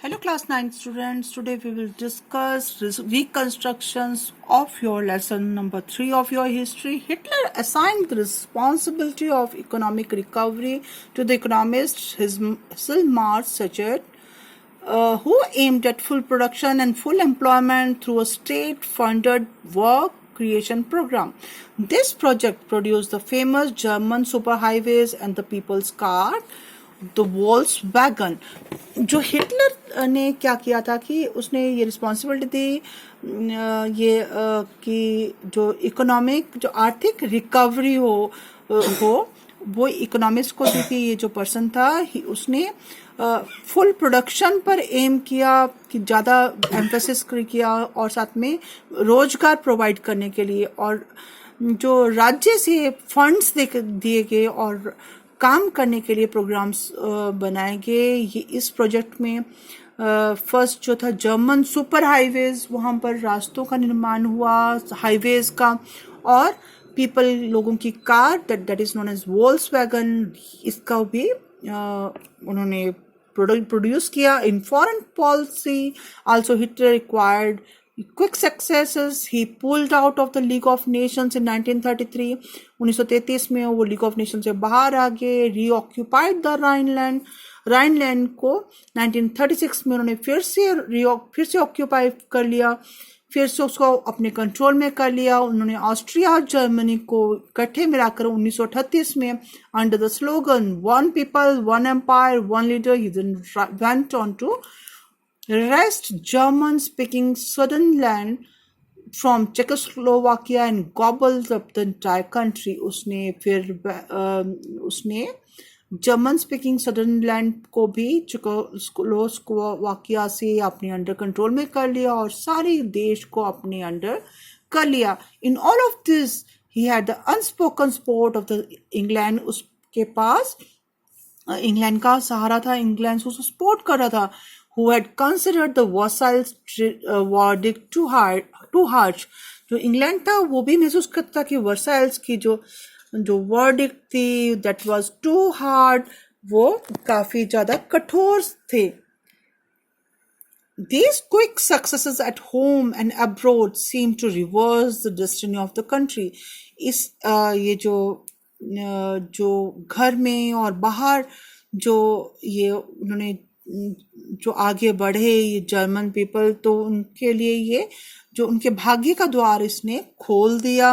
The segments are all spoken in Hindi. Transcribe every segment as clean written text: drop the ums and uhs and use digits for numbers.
Hello class 9 students, today we will discuss reconstructions of your lesson number 3 of your history. Hitler assigned the responsibility of economic recovery to the economist Hjalmar Schacht, who aimed at full production and full employment through a state-funded work creation program. This project produced the famous German superhighways and the people's car, the walls wagon. जो हिटलर ने क्या किया था कि उसने ये रिस्पॉन्सिबिलिटी दी कि जो इकोनॉमिक जो आर्थिक रिकवरी हो वो इकोनॉमिस्ट को दी थी. ये जो पर्सन था उसने फुल प्रोडक्शन पर एम किया कि ज़्यादा एम्फेसिस किया और साथ में रोजगार प्रोवाइड करने के लिए, और जो राज्य से फंड्स दिए गए और काम करने के लिए प्रोग्राम्स बनाए गए. ये इस प्रोजेक्ट में फर्स्ट जो था जर्मन सुपर हाईवेज, वहाँ पर रास्तों का निर्माण हुआ, हाईवेज का, और पीपल लोगों की car that is known as Volkswagen, इसका भी उन्होंने प्रोड्यूस किया. In foreign policy also Hitler required quick successes. He pulled out of the League of Nations in 1933. 1933 में वो League of Nations से बाहर आ गए. Reoccupied the Rhineland को 1936 में उन्होंने फिर से ऑक्यूपाई कर लिया, फिर से उसको अपने कंट्रोल में कर लिया. उन्होंने ऑस्ट्रिया और जर्मनी को इकट्ठे मिलाकर 1938 में under the slogan one people one empire one leader he went on to wrest German-speaking Sudetenland from Czechoslovakia and gobbled up the entire country. उसने जर्मन स्पीकिंग सदरलैंड को भी चेकोस्लोवाकिया से अपने अंडर कंट्रोल में कर लिया और सारे देश को अपने अंडर कर लिया. In all of this he had the unspoken support of the England. उसके पास इंग्लैंड का सहारा था, इंग्लैंड उसको सपोर्ट कर रहा था. who had considered the Versailles verdict too harsh. जो इंग्लैंड था वो भी महसूस करता था कि वर्साइल्स की जो वर्डिक्ट थी that was too hard, वो काफी ज्यादा कठोर थे. These quick successes at home and abroad seemed to reverse the destiny of the country. ये जो घर में और बाहर जो ये उन्होंने जो आगे बढ़े ये जर्मन पीपल, तो उनके लिए ये जो उनके भाग्य का द्वार इसने खोल दिया.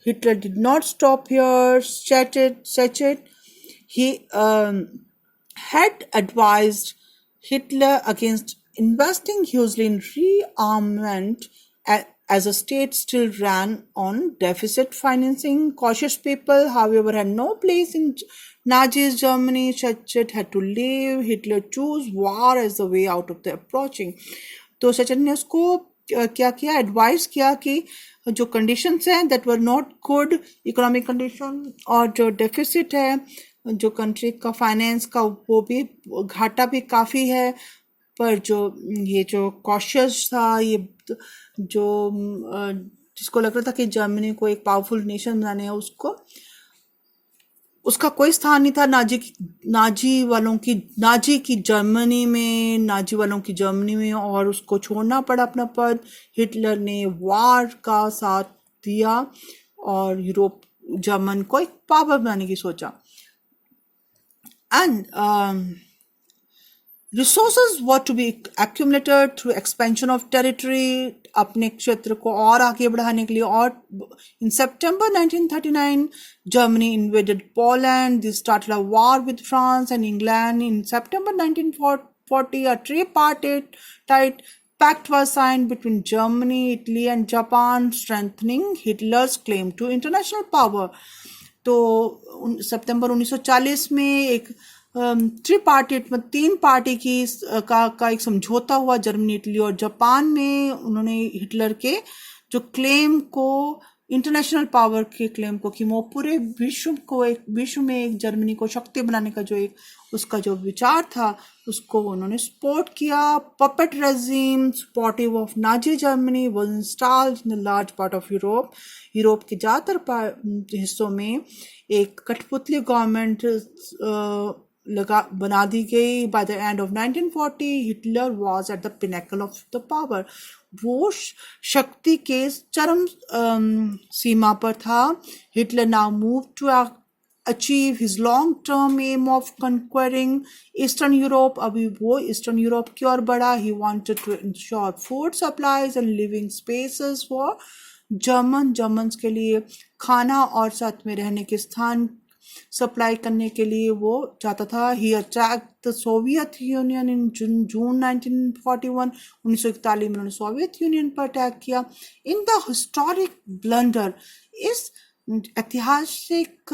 Hitler did not stop here. Schacht he had advised Hitler against investing hugely in rearmament as a state still ran on deficit financing. Cautious people, however, had no place in Nazi's Germany. Schacht had to leave. Hitler chose war as the way out of the approaching. तो Schacht ने उसको क्या किया, एडवाइस किया कि जो कंडीशंस हैं that were not good, economic condition, और जो डेफिसिट है जो कंट्री का फाइनेंस का वो भी घाटा भी काफ़ी है, पर ये जो कॉशियस था, ये जो जिसको लग रहा था कि जर्मनी को एक पावरफुल नेशन बनाने है, उसका कोई स्थान नहीं था नाजी वालों की जर्मनी में, और उसको छोड़ना पड़ा अपना पद. हिटलर ने वार का साथ दिया और यूरोप जर्मन को एक पावर बनाने की सोचा. And resources were to be accumulated through expansion of territory, अपने क्षेत्र को और आगे बढ़ाने के लिए. और in September 1939 Germany invaded Poland. They started a war with France and England. In September 1940 a tripartite pact was signed between Germany, Italy and Japan, strengthening Hitler's claim to international power. तो सितंबर 1940 में एक ट्रिपार्टिट में 3 पार्टी का एक समझौता हुआ जर्मनी, इटली और जापान में. उन्होंने हिटलर के जो क्लेम को, इंटरनेशनल पावर के क्लेम को, कि वो पूरे विश्व में एक जर्मनी को शक्ति बनाने का उसका जो विचार था उसको उन्होंने सपोर्ट किया. Puppet regime supportive of Nazi Germany was installed in a large part of Europe के ज़्यादातर हिस्सों में एक कठपुतली गवर्नमेंट लगा बना दी गई. By the end of 1940, Hitler was at the pinnacle of the power. वो शक्ति के चरम सीमा पर था. Hitler now moved to achieve his long-term aim of conquering Eastern Europe. अभी वो Eastern Europe की ओर बढ़ा. He wanted to ensure food supplies and living spaces for Germans के लिए खाना और साथ में रहने के स्थान सप्लाई करने के लिए वो चाहता था. He attacked the Soviet Union in June 1941. 1941 में उन्होंने सोवियत यूनियन पर अटैक किया. In the historic blunder, इस ऐतिहासिक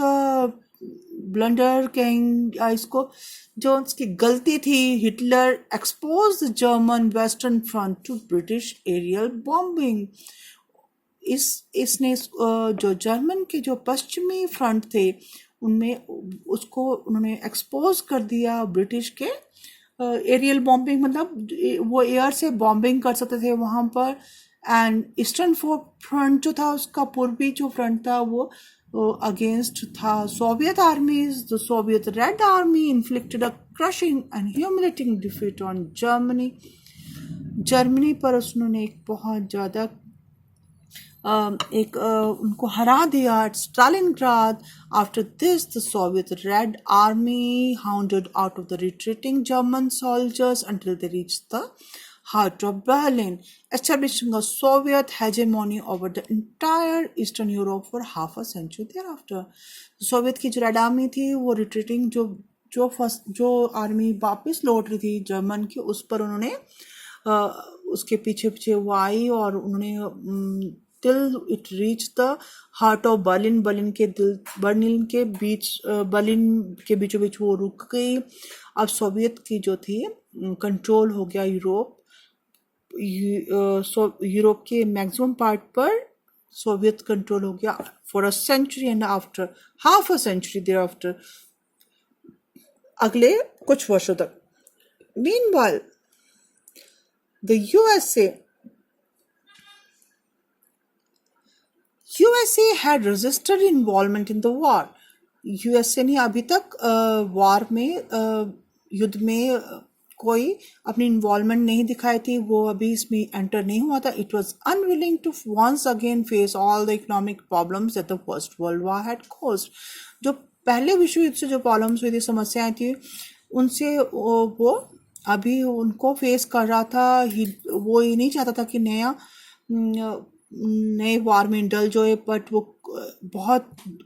ब्लंडर कहेंगे इसको, जो उसकी गलती थी, Hitler expose the German western front to British aerial bombing. इसने जो जर्मन के जो पश्चिमी फ्रंट थे उनमें उसको उन्होंने एक्सपोज कर दिया ब्रिटिश के एरियल बॉम्बिंग, मतलब वो एयर से बॉम्बिंग कर सकते थे वहाँ पर. एंड ईस्टर्न फ्रंट जो था, उसका पूर्वी जो फ्रंट था वो अगेंस्ट था Soviet आर्मीज. The Soviet red army inflicted a crushing and humiliating defeat on Germany. Germany पर उन्होंने एक बहुत ज़्यादा उनको हरा दिया at Stalingrad. After this, the Soviet Red Army hounded out of the retreating German soldiers until they reached the heart of Berlin, establishing a Soviet hegemony over the entire Eastern Europe for half a century thereafter. Soviet की जो रेड आर्मी थी वो रिट्रीटिंग जो आर्मी वापस लौट रही थी जर्मन की, उस पर उन्होंने उसके पीछे पीछे वो आई और उन्होंने till it reached the heart of Berlin. Berlin के बीचों बीच वो रुक गई. अब सोवियत की जो थी कंट्रोल हो गया यूरोप के मैक्सिमम पार्ट पर सोवियत कंट्रोल हो गया for a century and after half a century thereafter, अगले कुछ वर्षों तक. Meanwhile, the USA had resisted involvement in the war. USA ने अभी तक वॉर में युद्ध में कोई अपनी इन्वॉल्वमेंट नहीं दिखाई थी. वो अभी इसमें एंटर नहीं हुआ था. It was unwilling to once again face all the economic problems that the First World War had caused. जो पहले विश्व युद्ध से जो प्रॉब्लम्स हुई थी, समस्याएं थी, उनसे वो अभी उनको फेस कर रहा था. वो ये नहीं चाहता था कि नए वार में इंडल्ज होए,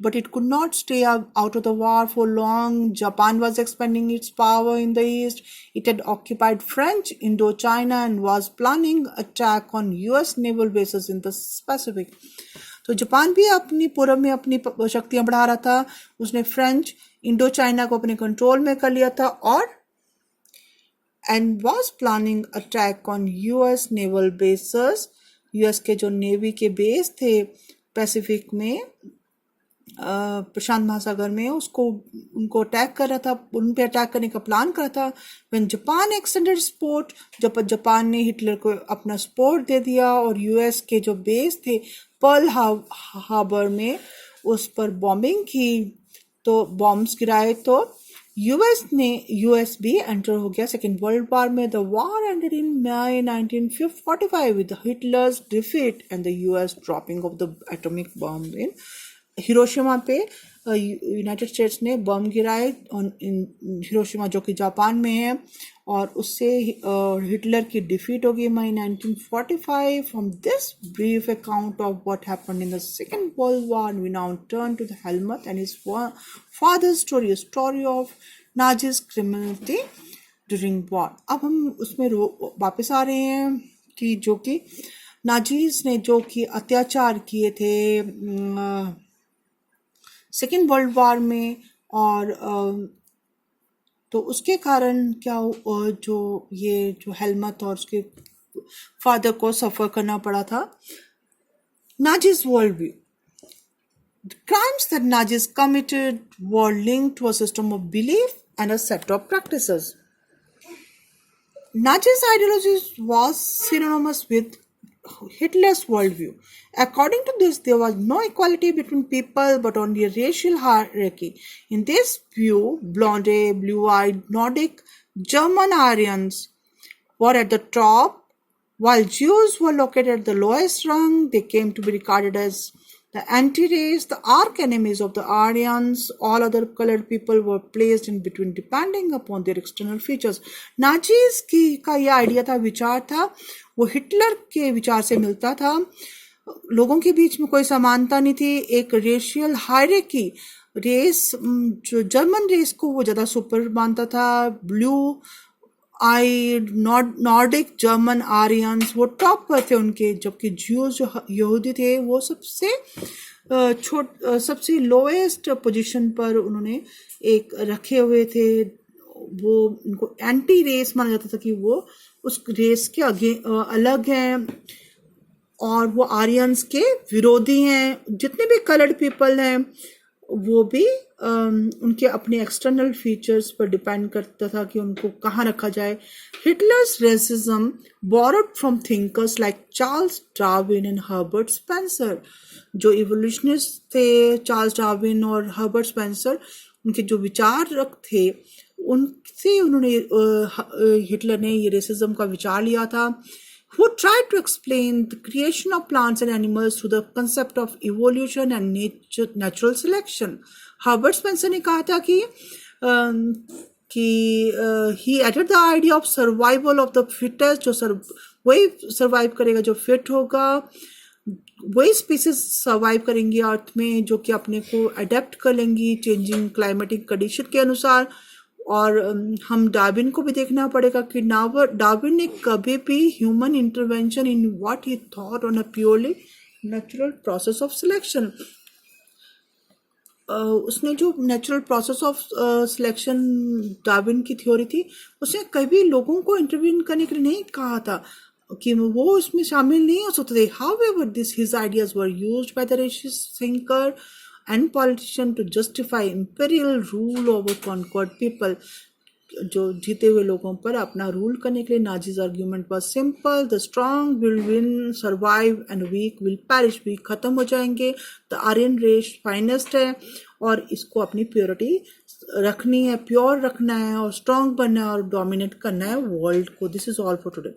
but it could not stay out of the war for long. Japan was expanding its power in the east. It had occupied French Indochina and was planning attack on US naval bases in the Pacific. तो जापान भी अपनी पूर्व में अपनी शक्तियां बढ़ा रहा था. उसने फ्रेंच इंडो चाइना को अपने कंट्रोल में कर लिया था और and was planning attack on US naval bases. US के जो नेवी के बेस थे पैसिफिक में, प्रशांत महासागर में, उनको अटैक कर रहा था, उन पे अटैक करने का प्लान कर रहा था. व्हेन जापान एक्सटेंडेड सपोर्ट, जब जापान ने हिटलर को अपना सपोर्ट दे दिया और यूएस के जो बेस थे पर्ल हार्बर में उस पर बॉम्बिंग की, तो बॉम्ब्स गिराए, तो यूएस भी एंटर हो गया सेकेंड वर्ल्ड वॉर में. The war ended in May 1945 with Hitler's defeat and the US dropping of the atomic bomb in Hiroshima पे. यूनाइटेड स्टेट्स ने बम गिराए हिरोशिमा जो कि जापान में है, और उससे हिटलर की डिफीट हो गई मई 1945. From this brief account of what happened in the second world war, we now turn to the Helmut and his father's story, story of Nazis criminality during war. अब हम उसमें वापस आ रहे हैं कि जो कि नाजीज ने जो कि अत्याचार किए थे सेकेंड वर्ल्ड वॉर में, और तो उसके कारण क्या जो हेलमट और उसके फादर को सफ़र करना पड़ा था. Nazis world view. The crimes that Nazis committed were linked to a system of belief and a set of practices. Nazis' ideology was synonymous with Hitler's worldview. According to this, there was no equality between people but only a racial hierarchy. In this view, blonde, blue-eyed, Nordic, German Aryans were at the top, while Jews were located at the lowest rung. They came to be regarded as the anti-race, the arch enemies of the Aryans. All other colored people were placed in between depending upon their external features. Nazis का यह आइडिया था, विचार था, वो हिटलर के विचार से मिलता था. लोगों के बीच में कोई समानता नहीं थी. एक रेशियल हायरार्की, रेस, जो जर्मन रेस को वो ज़्यादा सुपर मानता था. ब्लू आइड नॉर्डिक जर्मन आरियंस वो टॉप पर थे उनके, जबकि ज्यूज जो यहूदी थे वो सबसे लोएस्ट पोजीशन पर उन्होंने एक रखे हुए थे. वो उनको एंटी रेस माना जाता था कि वो उस रेस के अलग हैं और वो आर्यंस के विरोधी हैं. जितने भी कलर्ड पीपल हैं वो भी उनके अपने एक्सटर्नल फीचर्स पर डिपेंड करता था कि उनको कहाँ रखा जाए. Hitler's racism borrowed from thinkers like Charles Darwin and Herbert Spencer. जो इवोल्यूशनिस्ट थे, चार्ल्स डार्विन और हर्बर्ट स्पेंसर, उनके जो विचारक थे उनसे उन्होंने हिटलर ने ये रेसिज्म का विचार लिया था. Who tried to explain the creation of plants and animals through the concept of evolution and natural selection. Herbert Spencer ने कहा था कि he added the idea of survival of the fittest, जो वही survive करेगा जो fit होगा, वही species survive करेंगी अर्थ में जो कि अपने को adapt कर लेंगी changing climatic condition के अनुसार. और हम डार्विन को भी देखना पड़ेगा कि डार्विन ने कभी भी human intervention in what he thought on a purely natural process of selection. उसने जो natural process of selection Darwin की थ्योरी थी, उसने कभी लोगों को इंटरव्यू करने के लिए नहीं कहा था कि वो उसमें शामिल नहीं हो सकते थे. However this his ideas were used by the racist thinker and politician to justify imperial rule over conquered people. जो जीते हुए लोगों पर अपना रूल करने के लिए नाजीज आर्ग्यूमेंट पर simple, the strong will win, survive and weak will perish. Weak खत्म हो जाएंगे. द आर्यन रेस फाइनेस्ट है और इसको अपनी प्योरिटी रखनी है, प्योर रखना है और स्ट्रॉन्ग बनना है और डोमिनेट करना है वर्ल्ड को. This is all for today.